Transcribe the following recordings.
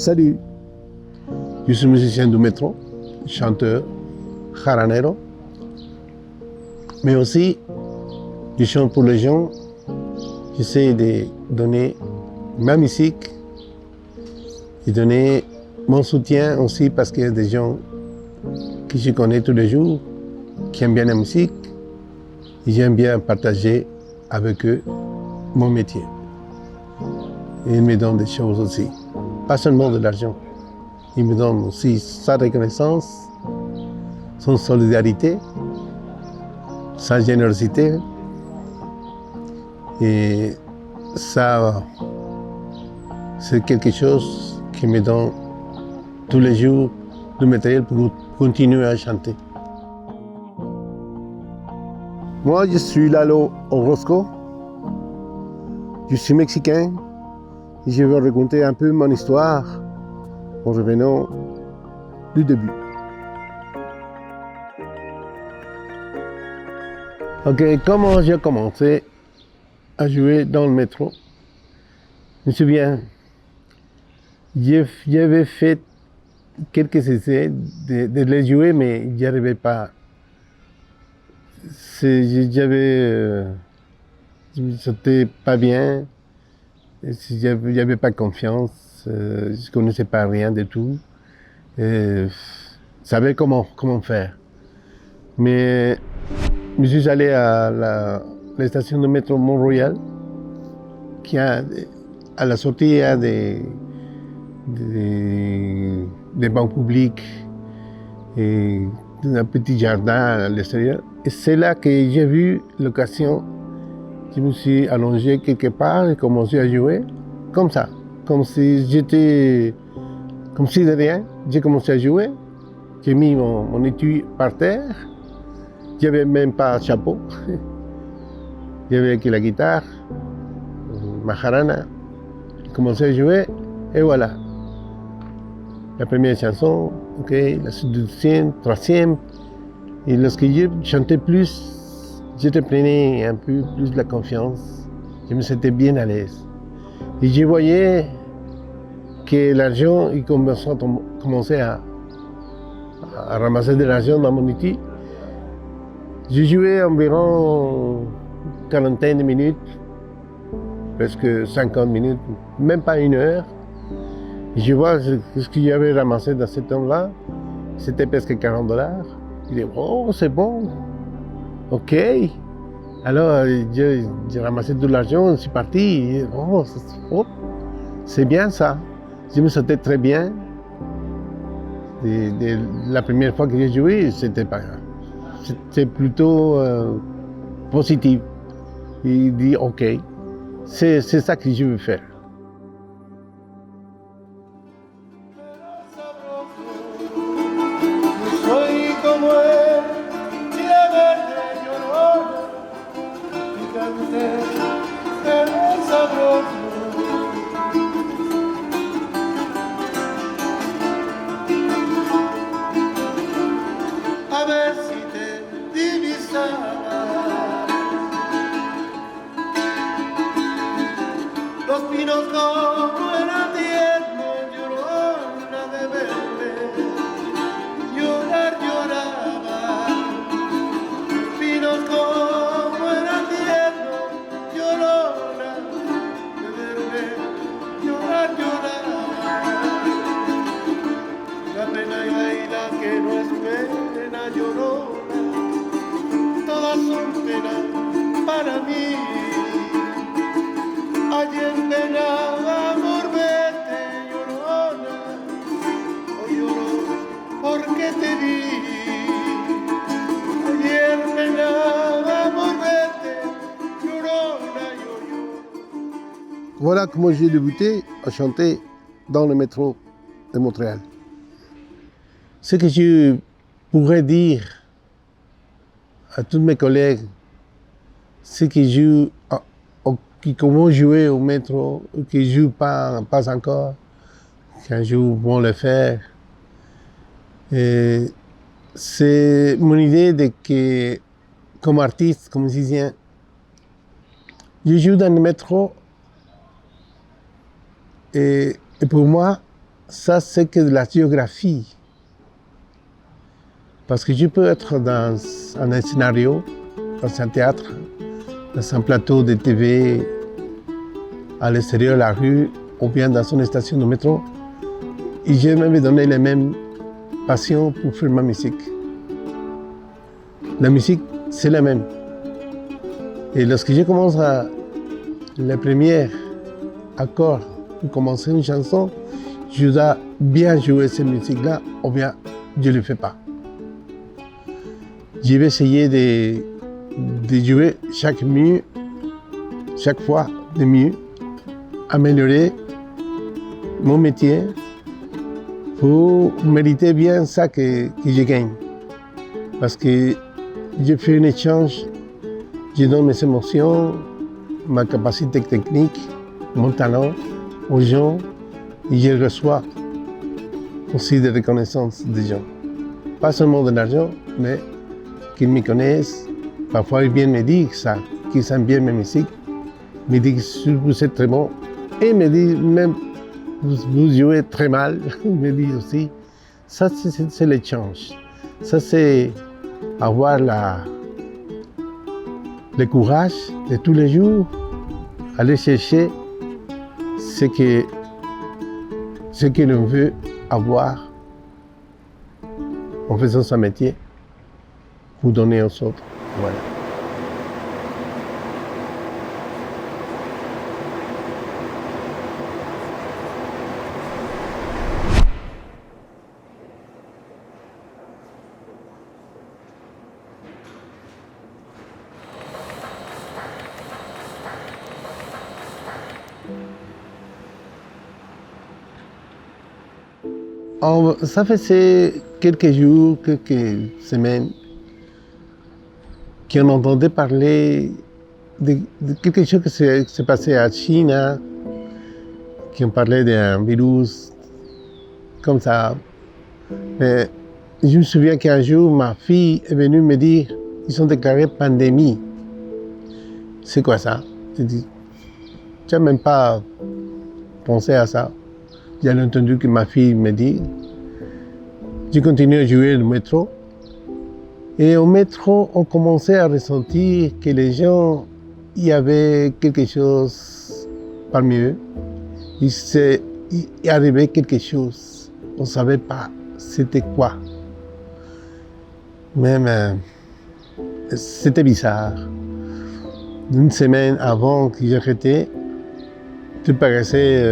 Salut, je suis musicien du métro, chanteur, jaranero, mais aussi je chante pour les gens. J'essaie de donner ma musique et donner mon soutien aussi parce qu'il y a des gens que je connais tous les jours qui aiment bien la musique et j'aime bien partager avec eux mon métier. Et ils me donnent des choses aussi, pas seulement de l'argent. Ils me donnent aussi sa reconnaissance, son solidarité, sa générosité. Et ça, c'est quelque chose qui me donne tous les jours du matériel pour continuer à chanter. Moi, je suis Lalo Orozco. Je suis mexicain. Et je vais raconter un peu mon histoire en revenant du début. Ok, comment j'ai commencé à jouer dans le métro? Je me souviens, j'avais fait quelques essais de les jouer, mais j'y arrivais pas. Je me sentais pas bien, j'avais pas confiance, je connaissais pas rien du tout, je savais comment faire. Mais je suis allé à la station de métro Mont-Royal, qui a à la sortie il y a des bancs publics et un petit jardin à l'extérieur. Et c'est là que j'ai vu l'occasion. Je me suis allongé quelque part et commencé à jouer comme ça, comme si de rien. J'ai commencé à jouer. J'ai mis mon étui par terre. J'avais même pas de chapeau. J'avais que la guitare, ma jarana. J'ai commencé à jouer et voilà. La première chanson, ok, la deuxième, troisième. Et lorsque je chantais plus, je reprenais un peu plus de la confiance. Je me sentais bien à l'aise. Et je voyais que l'argent il commençait à ramasser de l'argent dans mon outil. Je jouais environ une quarantaine de minutes, presque 50 minutes, même pas une heure. Et je vois ce que j'avais ramassé dans ce temps-là, c'était presque $40. Je dis, oh, c'est bon, ok. Alors, j'ai ramassé tout l'argent, je suis parti. Et, oh, c'est bien ça. Je me sentais très bien. La première fois que j'ai joué, c'était plutôt positif. Il dit, ok, c'est ça que je veux faire. Los pinos como eran tiernos, llorona de verme, llorar lloraba. Los pinos como eran tiernos, llorona de verme, llorar lloraba. La pena y la que no es pena, llorona, todas son penas para mí. Ayer penaba por verte, llorona, hoy lloro porque te vi. Ayer penaba por verte, llorona, Voilà comment j'ai débuté à chanter dans le métro de Montréal. Ce que je pourrais dire à tous mes collègues, ceux qui jouent qui commencent à jouer au métro, qui ne jouent pas encore, qui un jour vont le faire. Et c'est mon idée de que, comme artiste, comme musicien, je joue dans le métro et pour moi, ça c'est que de la géographie. Parce que je peux être dans un scénario, dans un théâtre, dans un plateau de TV, à l'extérieur de la rue, ou bien dans une station de métro, et je vais me donner les mêmes passions pour faire ma musique. La musique, c'est la même. Et lorsque je commence les premiers accords pour commencer une chanson, je dois bien jouer cette musique-là, ou bien je ne le fais pas. Je vais essayer de jouer chaque fois de mieux, améliorer mon métier pour mériter bien ça que je gagne. Parce que je fais un échange, je donne mes émotions, ma capacité technique, mon talent aux gens et je reçois aussi des reconnaissances des gens. Pas seulement de l'argent, mais qu'ils me connaissent. Parfois, ils viennent me dire ça, qu'ils aiment bien mes musiques, me disent que vous êtes très bon, et me disent même vous jouez très mal, me disent aussi. Ça, c'est l'échange. Ça, c'est avoir le courage de tous les jours, aller chercher ce que l'on veut avoir en faisant son métier. Pour donner aux autres. Voilà. Ça faisait quelques jours, quelques semaines, qu'on entendait parler de quelque chose qui s'est passé à Chine, qu'on parlait d'un virus comme ça. Mais je me souviens qu'un jour, ma fille est venue me dire qu'ils ont déclaré pandémie. C'est quoi ça? J'ai dit, je n'ai même pas pensé à ça. J'ai entendu que ma fille me dit. J'ai continué à jouer au métro. Et au métro, on commençait à ressentir que les gens, il y avait quelque chose parmi eux. Il arrivait quelque chose. On ne savait pas c'était quoi. Même, c'était bizarre. Une semaine avant que j'arrêtais, tout paraissait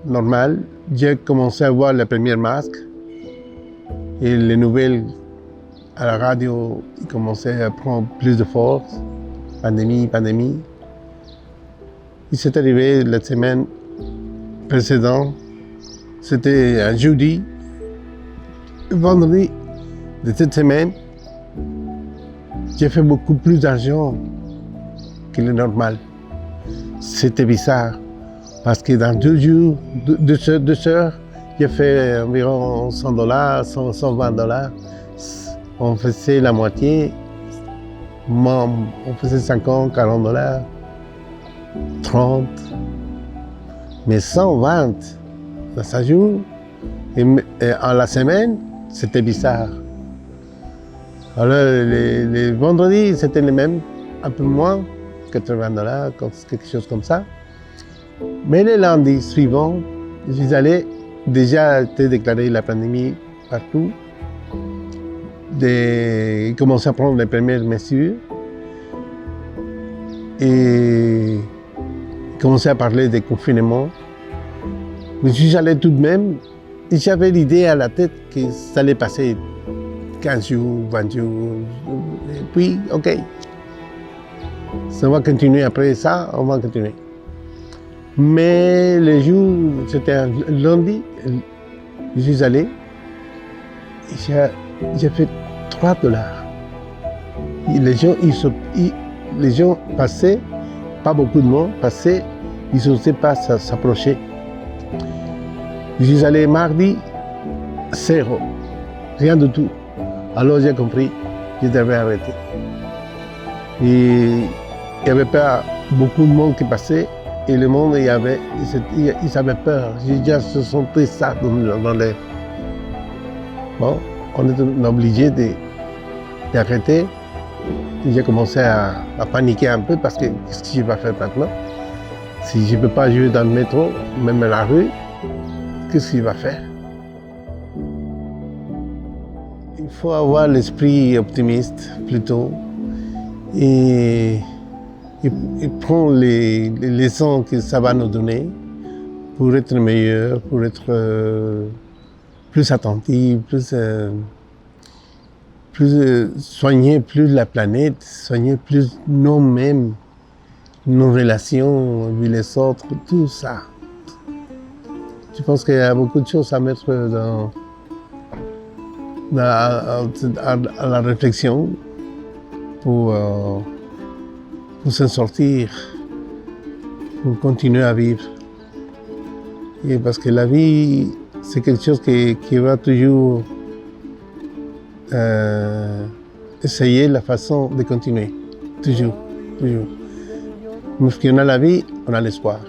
normal. J'ai commencé à voir les premiers masques et les nouvelles à la radio commençaient à prendre plus de force. Pandémie. Et c'est arrivé la semaine précédente, c'était un jeudi. Le vendredi de cette semaine, j'ai fait beaucoup plus d'argent que le normal. C'était bizarre, parce que dans 2 jours, 2 heures, j'ai fait environ $100, 120 $. On faisait la moitié, on faisait 50, 40 $, 30, mais 120 dans 5 jours, et en la semaine, c'était bizarre. Alors les vendredis, c'était les mêmes, un peu moins, 80 $, quelque chose comme ça. Mais les lundis suivants, j'y allais, déjà été déclaré la pandémie partout. Ils commençaient à prendre les premières mesures et ils commençaient à parler de confinement. Mais j'y allais tout de même et j'avais l'idée à la tête que ça allait passer 15 jours, 20 jours, et puis ok. Ça va continuer après ça, on va continuer. Mais le jour, c'était un lundi, je suis allé et j'ai fait $3. Et les gens passaient, pas beaucoup de monde passaient, ils n'osaient pas s'approcher. Je suis allé mardi, 0, rien du tout. Alors j'ai compris, je devais arrêter. Et il n'y avait pas beaucoup de monde qui passait, et le monde, ils avaient peur. J'ai déjà senti ça dans l'air. Bon, on est obligé d'arrêter. J'ai commencé à paniquer un peu parce que qu'est-ce que je vais faire maintenant? Si je ne peux pas jouer dans le métro, même à la rue, qu'est-ce qu'il va faire? Il faut avoir l'esprit optimiste plutôt et prendre les leçons que ça va nous donner pour être meilleur, pour être plus attentif, soigner plus la planète, soigner plus nous-mêmes, nos relations avec les autres, tout ça. Je pense qu'il y a beaucoup de choses à mettre à la réflexion pour s'en sortir, pour continuer à vivre. Et parce que la vie, c'est quelque chose qui va toujours essayer la façon de continuer. Toujours, toujours. Parce qu'on a la vie, on a l'espoir.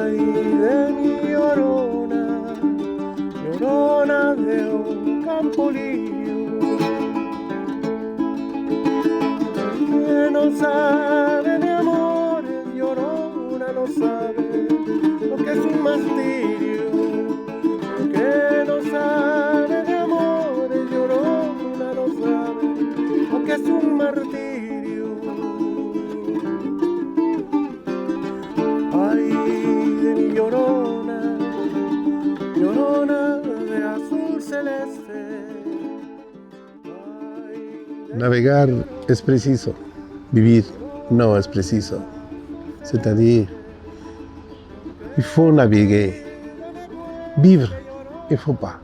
Ay de mi llorona, llorona de un campo lirio, que no sabe de amores, llorona no sabe lo que es un martirio, que no sabe de amores, llorona no sabe lo que es un martirio. Ay de mi llorona, llorona de azul celeste. Navegar es preciso, vivir no es preciso. C'est-à-dire, il faut naviguer. Vivre, il ne faut pas.